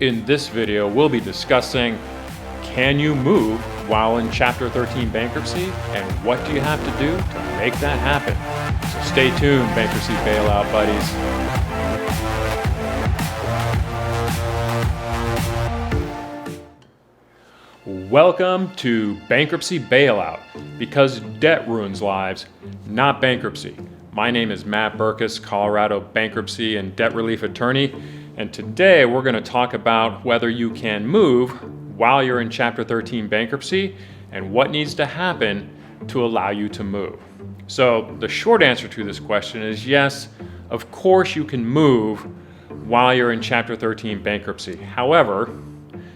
In this video, we'll be discussing, can you move while in Chapter 13 bankruptcy, and what do you have to do to make that happen? So stay tuned, Bankruptcy Bailout buddies. Welcome to Bankruptcy Bailout, because debt ruins lives, not bankruptcy. My name is Matt Burkus, Colorado bankruptcy and debt relief attorney, and today we're going to talk about whether you can move while you're in Chapter 13 bankruptcy and what needs to happen to allow you to move. So the short answer to this question is yes, of course you can move while you're in Chapter 13 bankruptcy. However,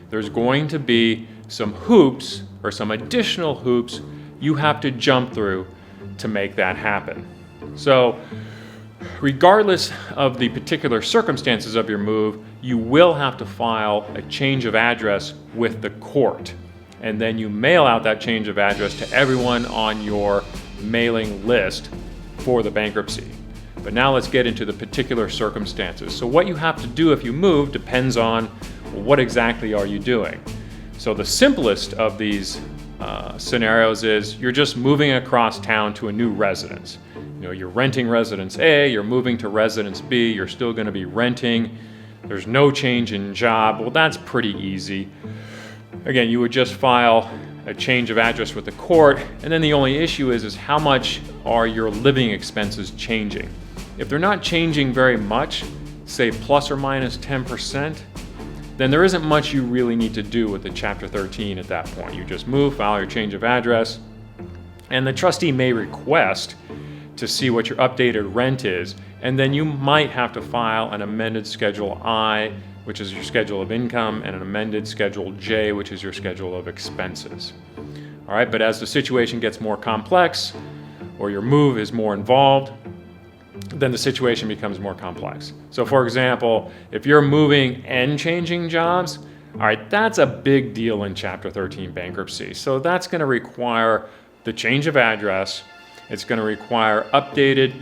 there's going to be some hoops or some additional hoops you have to jump through to make that happen. So regardless of the particular circumstances of your move, you will have to file a change of address with the court. And then you mail out that change of address to everyone on your mailing list for the bankruptcy. But now let's get into the particular circumstances. So what you have to do if you move depends on what exactly are you doing. So the simplest of these scenarios is you're just moving across town to a new residence. You're renting residence A, you're moving to residence B, you're still going to be renting. There's no change in job. Well, that's pretty easy. Again, you would just file a change of address with the court, and then the only issue is how much are your living expenses changing. If they're not changing very much, say plus or minus 10%, then there isn't much you really need to do with the Chapter 13 at that point. You just move, file your change of address, and the trustee may request to see what your updated rent is, and then you might have to file an amended Schedule I, which is your schedule of income, and an amended Schedule J, which is your schedule of expenses. All right, but as the situation gets more complex, or your move is more involved, then the situation becomes more complex. So for example, if you're moving and changing jobs, all right, that's a big deal in Chapter 13 bankruptcy. So that's going to require the change of address. It's going to require updated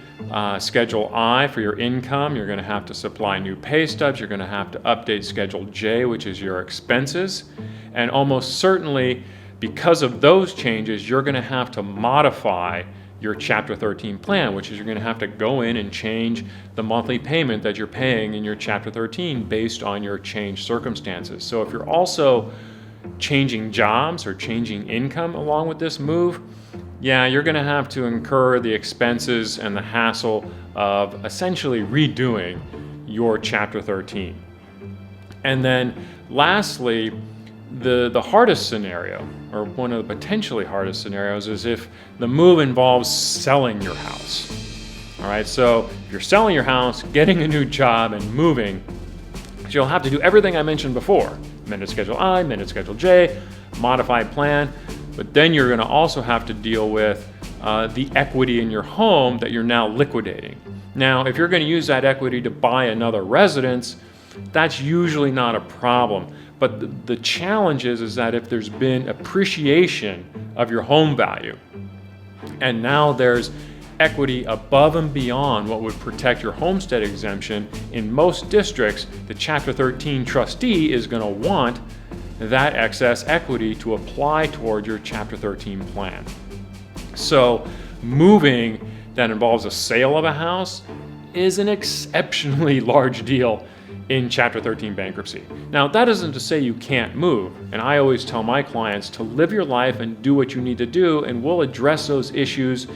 Schedule I for your income. You're going to have to supply new pay stubs. You're going to have to update Schedule J, which is your expenses. And almost certainly, because of those changes, you're going to have to modify your Chapter 13 plan, which is you're going to have to go in and change the monthly payment that you're paying in your Chapter 13 based on your changed circumstances. So if you're also changing jobs or changing income along with this move, yeah, you're going to have to incur the expenses and the hassle of essentially redoing your Chapter 13. And then lastly, the hardest scenario, or one of the potentially hardest scenarios, is if the move involves selling your house. All right, so if you're selling your house, getting a new job, and moving, you'll have to do everything I mentioned before. Amended Schedule I, amended Schedule J, modified plan, but then you're going to also have to deal with the equity in your home that you're now liquidating. Now, if you're going to use that equity to buy another residence, that's usually not a problem. But the challenge is that if there's been appreciation of your home value, and now there's equity above and beyond what would protect your homestead exemption, in most districts, the Chapter 13 trustee is going to want that excess equity to apply toward your Chapter 13 plan. So moving that involves a sale of a house is an exceptionally large deal in Chapter 13 bankruptcy. Now, that isn't to say you can't move, and I always tell my clients to live your life and do what you need to do, and we'll address those issues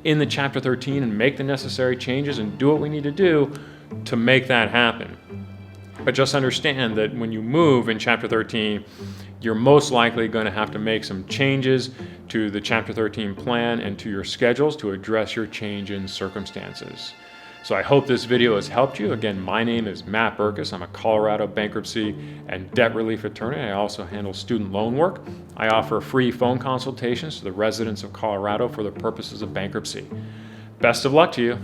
in the Chapter 13 and make the necessary changes and do what we need to do to make that happen. But just understand that when you move in Chapter 13, you're most likely going to have to make some changes to the Chapter 13 plan and to your schedules to address your change in circumstances. So I hope this video has helped you. Again, my name is Matt Burkus. I'm a Colorado bankruptcy and debt relief attorney. I also handle student loan work. I offer free phone consultations to the residents of Colorado for the purposes of bankruptcy. Best of luck to you.